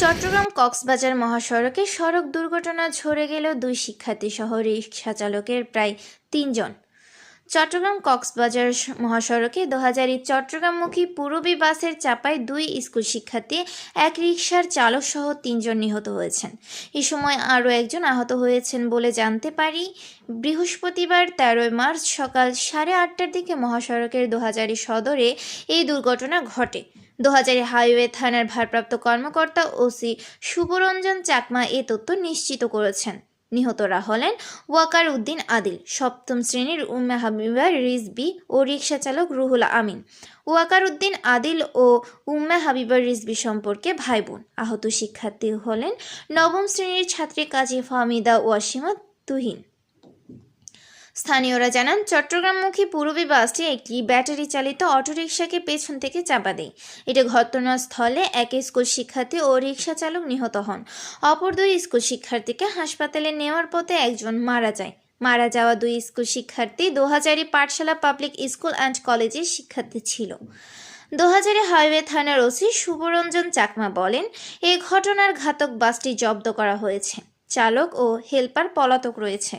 চট্টগ্রাম কক্সবাজার মহাসড়কে সড়ক দুর্ঘটনা ঝরে গেল দুই শিক্ষার্থী সহ রিকশা চালকের প্রায় ৩ জন। চট্টগ্রাম কক্সবাজার মহাসড়কে ২০০০ চট্টগ্রামমুখী পূরবী বাসের চাপায় দুই স্কুল শিক্ষার্থী, এক রিকশার চালক সহ ৩ জন নিহত হয়েছেন। এ সময় আরও একজন আহত হয়েছেন বলে জানতে পারি। বৃহস্পতিবার ১৩ মার্চ সকাল ৮:৩০টার দিকে মহাসড়কের ২০০০ সদরে এই দুর্ঘটনা ঘটে। ২০০০ হাইওয়ে থানার ভারপ্রাপ্ত কর্মকর্তা ওসি শুভরঞ্জন চাকমা এ তথ্য নিশ্চিত করেছেন। নিহতরা হলেন ওয়াকার উদ্দিন আদিল, সপ্তম শ্রেণীর, উম্মে হাবিবা রিজভী ও রিকশা চালক রুহুল আমিন। ওয়াকার উদ্দিন আদিল ও উম্মে হাবিবা রিজভী সম্পর্কে ভাই বোন। আহত শিক্ষার্থী হলেন নবম শ্রেণীর ছাত্রী কাজী ফাহমিদা ওয়াসিমা তুহিন। স্থানীয়রা জানান, চট্টগ্রামমুখী পূরবী বাসটি একটি ব্যাটারি চালিত অটোরিকশাকে পেছন থেকে চাপা দেয়। এটি ঘটনাস্থলে এক স্কুল শিক্ষার্থী ও রিকশা চালক নিহত হন। অপর দুই স্কুল শিক্ষার্থীকে হাসপাতালে নেওয়ার পথে একজন মারা যায়। মারা যাওয়া দুই স্কুল শিক্ষার্থী ২০০০ পাঠশালা পাবলিক স্কুল অ্যান্ড কলেজের শিক্ষার্থী ছিল। ২০০০ হাইওয়ে থানার ওসি শুভরঞ্জন চাকমা বলেন, এই ঘটনার ঘাতক বাসটি জব্দ করা হয়েছে। চালক ও হেলপার পলাতক রয়েছে।